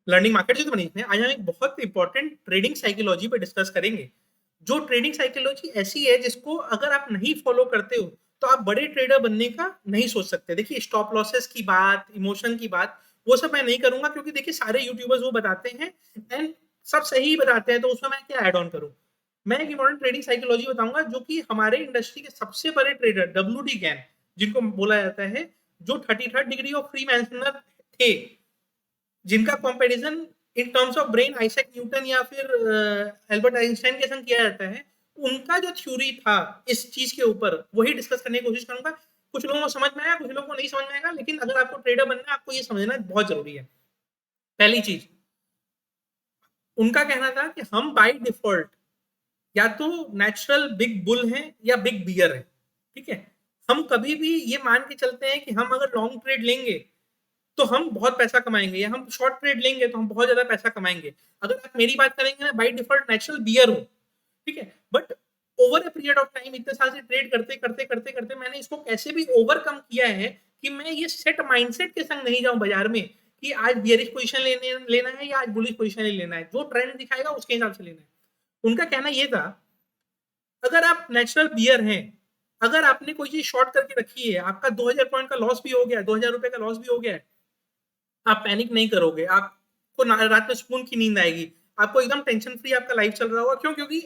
Learning market से तो बनी इसमें। आज हम एक बहुत इंपॉर्टेंट ट्रेडिंग साइकोलॉजी पे डिस्कस करेंगे। जो ट्रेडिंग साइकोलॉजी ऐसी है जिसको अगर आप नहीं फॉलो करते हो तो आप बड़े ट्रेडर बनने का नहीं सोच सकते। देखिए स्टॉप लॉसेस की बात, इमोशन की बात, वो सब मैं नहीं करूंगा क्योंकि देखिए सारे यूट्यूबर्स वो बताते हैं एंड सब सही बताते हैं, तो उसमें मैं क्या ऐड ऑन करूं। मैं एक इंपॉर्टेंट ट्रेडिंग साइकोलॉजी बताऊंगा जो कि हमारे इंडस्ट्री के सबसे बड़े ट्रेडर डब्ल्यू डी गैन, जिनको बोला जाता है, जो 33rd डिग्री ऑफ फ्री मैसनर थे, जिनका comparison in terms of brain Isaac Newton या फिर एल्बर्ट आइंस्टाइन के संग किया जाता है, उनका जो थ्योरी था इस चीज के ऊपर वही डिस्कस करने की कोशिश करूंगा। कुछ लोगों को समझ में आया, कुछ लोगों को नहीं समझ में आएगा, लेकिन अगर आपको ट्रेडर बनना है आपको ये समझना बहुत जरूरी है। पहली चीज, उनका कहना था कि हम बाय डिफॉल्ट या तो नेचुरल बिग बुल हैं या बिग बियर है। ठीक है, हम कभी भी ये मान के चलते हैं कि हम अगर लॉन्ग ट्रेड लेंगे तो हम बहुत पैसा कमाएंगे, या हम शॉर्ट ट्रेड लेंगे तो हम बहुत ज्यादा पैसा कमाएंगे। अगर आप मेरी बात करेंगे ना, बाई डिफॉल्ट नेचुरल बियर हो, ठीक है, but over a period of time इतने साल से ट्रेड करते करते करते करते मैंने इसको कैसे भी ओवरकम किया है कि मैं ये सेट माइंडसेट के संग नहीं जाऊं बाजार में कि आज बियरिश पोजीशन लेना है या आज बुलिश पोजीशन लेना है, जो ट्रेंड दिखाएगा उसके हिसाब से लेना है। उनका कहना यह था, अगर आप नेचुरल बियर हैं, अगर आपने कोई चीज शॉर्ट करके रखी है, आपका 2000 पॉइंट का लॉस भी हो गया, 2000 रुपए का लॉस भी हो गया, आप पैनिक नहीं करोगे, आपको रात में सुकून की नींद आएगी, आपको एकदम टेंशन फ्री आपका लाइफ चल रहा होगा। क्यों? क्योंकि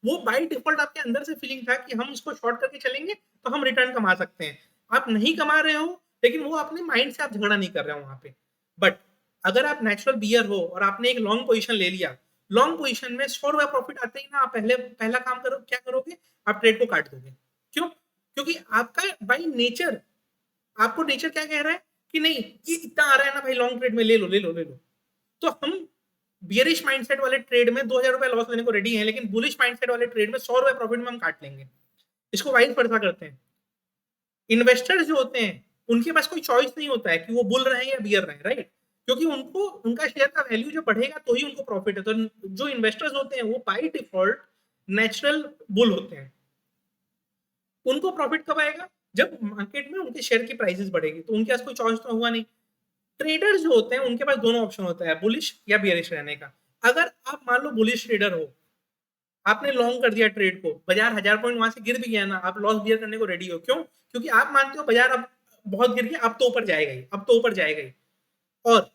वो बाय डिफॉल्ट आपके अंदर से फीलिंग था कि हम इसको शॉर्ट करके चलेंगे तो हम रिटर्न कमा सकते हैं। आप नहीं कमा रहे हो, लेकिन वो अपने माइंड से आप झगड़ा नहीं कर रहे हो वहां पे। बट अगर आप नेचुरल बियर हो और आपने एक लॉन्ग पोजिशन ले लिया, लॉन्ग पोजिशन में 100 रुपए प्रॉफिट आते ही ना, आप पहला काम करो, क्या करोगे? आप ट्रेड को काट दोगे। क्यों? क्योंकि आपका बाई नेचर, आपको नेचर क्या कह रहा है कि नहीं, ये इतना आ रहा है ना भाई, लॉन्ग ट्रेड में ले लो ले लो ले लो। तो हम बियरिश माइंडसेट वाले ट्रेड में 2000 रुपए लॉस लेने को रेडी हैं, लेकिन बुलिश माइंडसेट वाले ट्रेड में 100 रुपए प्रॉफिट में हम काट लेंगे। इसको वाइस वर्सा करते हैं। इन्वेस्टर्स जो होते हैं उनके पास कोई चॉइस नहीं होता है कि वो बुल रहे हैं या बियर रहे हैं, राइट? क्योंकि उनको उनका शेयर का वैल्यू जो बढ़ेगा तो ही उनको प्रॉफिट है। तो जो इन्वेस्टर्स होते हैं वो बाई डिफॉल्ट नेचुरल बुल होते हैं। उनको प्रॉफिट कब आएगा? जब मार्केट में उनके शेयर की प्राइसेस बढ़ेगी, तो उनके पास कोई चॉइस तो हुआ नहीं। ट्रेडर्स जो होते हैं उनके पास दोनों ऑप्शन होता है, बुलिश या बियरिश रहने का। अगर आप मान लो बुलिश ट्रेडर हो, आपने लॉन्ग कर दिया ट्रेड को, बाजार 1000 पॉइंट वहां से गिर भी गया ना, आप लॉस बियर करने को रेडी हो। क्यों? क्योंकि आप मानते हो बाजार अब बहुत गिर गया, अब तो ऊपर जाएगा ही, अब तो ऊपर जाएगा ही। और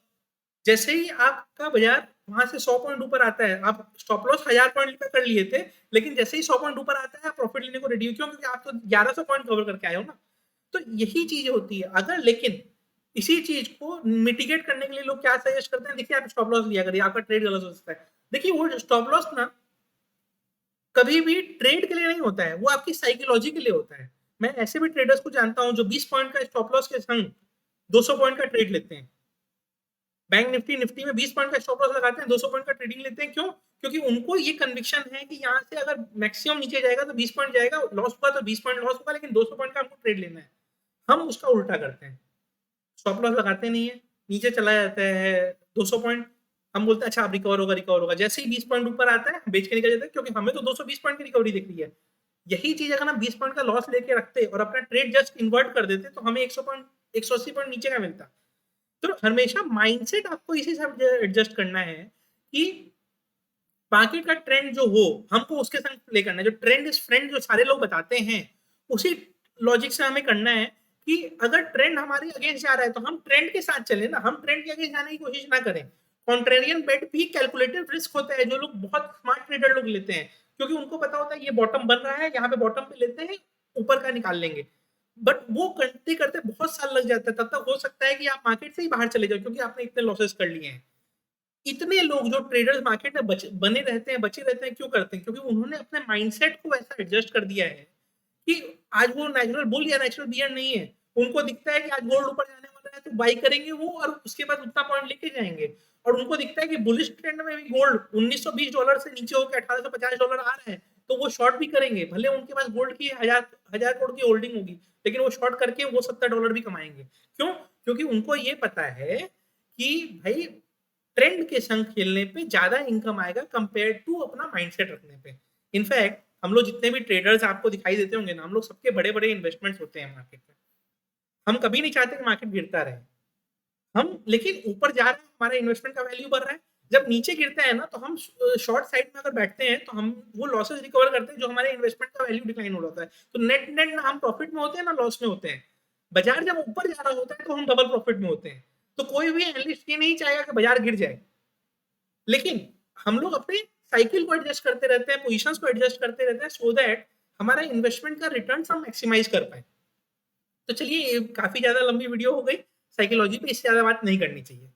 जैसे ही आपका बाजार वहां से 100 पॉइंट ऊपर आता है, आप स्टॉप लॉस 1000 पॉइंट का कर लिए थे, लेकिन जैसे ही 100 पॉइंट ऊपर आता है आप प्रॉफिट लेने को रेडी हो। क्यों? क्योंकि आप तो 1100 पॉइंट कवर करके आए हो ना। तो यही चीज होती है। अगर लेकिन इसी चीज को मिटिगेट करने के लिए लोग क्या सजेस्ट करते हैं, देखिए आप स्टॉप लॉस लिया करिए, आपका ट्रेड गलत हो सकता है। देखिए वो स्टॉप लॉस ना कभी भी ट्रेड के लिए नहीं होता है, वो आपकी साइकोलॉजी के लिए होता है। मैं ऐसे भी ट्रेडर्स को जानता हूं जो 20 पॉइंट का स्टॉप लॉस के संग 200 पॉइंट का ट्रेड लेते हैं। बैंक निफ्टी निफ्टी में 20 पॉइंट का स्टॉप लॉस लगाते हैं, 200 पॉइंट का ट्रेडिंग लेते हैं। क्यों? क्योंकि उनको ये कन्विक्शन है कि यहाँ से अगर मैक्सिमम नीचे जाएगा तो 20 पॉइंट जाएगा, लॉस हुआ तो 20 पॉइंट लॉस होगा, लेकिन 200 पॉइंट का हमको ट्रेड लेना है। हम उसका उल्टा करते हैं, स्टॉप लॉस लगाते नहीं है, नीचे चला जाता है 200 पॉइंट, हम बोलते हैं अच्छा अब रिकवर होगा रिकवर होगा। जैसे ही 20 पॉइंट ऊपर आता है बेच के निकल जाते हैं, क्योंकि हमें तो 220 पॉइंट की रिकवरी दिख रही है। यही चीज अगर हम 20 पॉइंट का लॉस लेके रखते और अपना ट्रेड जस्ट इन्वर्ट कर देते तो हमें 100 पॉइंट 180 पॉइंट नीचे का मिलता। तो हमेशा माइंडसेट आपको इसी से एडजस्ट करना है कि मार्केट का ट्रेंड जो हो हमको उसके संग प्ले करना है। जो ट्रेंड इज फ्रेंड जो सारे लोग बताते हैं, उसी लॉजिक से हमें करना है कि अगर ट्रेंड हमारे अगेंस्ट जा रहा है तो हम ट्रेंड के साथ चले ना, हम ट्रेंड के अगेंस्ट जाने की कोशिश ना करें। कॉन्ट्रेरियन बेट भी कैलकुलेटेड रिस्क होता है, जो लोग बहुत स्मार्ट ट्रेडर लोग लेते हैं, क्योंकि उनको पता होता है ये बॉटम बन रहा है, यहाँ पे बॉटम पे लेते हैं, ऊपर का निकाल लेंगे। बट वो करते करते बहुत साल लग जाता है, तब तक हो सकता है कि आप मार्केट से ही बाहर चले जाओ, क्योंकि आपने इतने लॉसेस कर लिए हैं। इतने लोग जो ट्रेडर्स मार्केट में बने रहते हैं, बचे रहते हैं, क्यों करते हैं? क्योंकि उन्होंने अपने माइंडसेट को ऐसा एडजस्ट कर दिया है कि आज वो नेचुरल बुल या नेचुरल बियर नहीं है। उनको दिखता है कि आज गोल्ड ऊपर जाने वाला है तो बाई करेंगे वो, और उसके बाद उतना पॉइंट लेके जाएंगे। और उनको दिखता है कि बुलिश ट्रेंड में भी गोल्ड $1920 से नीचे होकर $1850 आ रहा है, तो वो शॉर्ट भी करेंगे, भले उनके पास गोल्ड की हजार हजार करोड़ की होल्डिंग होगी, लेकिन वो शॉर्ट करके वो $70 भी कमाएंगे। क्यों? क्योंकि उनको ये पता है कि भाई ट्रेंड के संग खेलने पे ज्यादा इनकम आएगा कंपेयर टू अपना माइंडसेट रखने पे। इनफैक्ट हम लोग जितने भी ट्रेडर्स आपको दिखाई देते होंगे ना, हम लोग सबके बड़े बड़े इन्वेस्टमेंट्स होते हैं मार्केट में। हम कभी नहीं चाहते कि मार्केट गिरता रहे। हम लेकिन ऊपर जा रहे हैं, हमारा इन्वेस्टमेंट का वैल्यू बढ़ रहा है। जब नीचे गिरता है ना, तो हम शॉर्ट साइड में अगर बैठते हैं, तो हम वो लॉसेस रिकवर करते हैं जो हमारे इन्वेस्टमेंट का वैल्यू डिक्लाइन हो रहा है। तो नेट नेट ना हम प्रॉफिट में होते हैं ना लॉस में होते हैं। बाजार जब ऊपर जा रहा होता है तो हम डबल प्रॉफिट में होते हैं। तो कोई भी एनालिस्ट ये नहीं चाहेगा कि बाजार गिर जाए, लेकिन हम लोग अपने साइकिल को एडजस्ट करते रहते हैं, पोजीशंस को एडजस्ट करते रहते हैं, सो दैट हमारा इन्वेस्टमेंट का रिटर्न हम मैक्सिमाइज कर पाए। तो चलिए, काफी ज्यादा लंबी वीडियो हो गई साइकोलॉजी पे, इससे ज्यादा बात नहीं करनी चाहिए।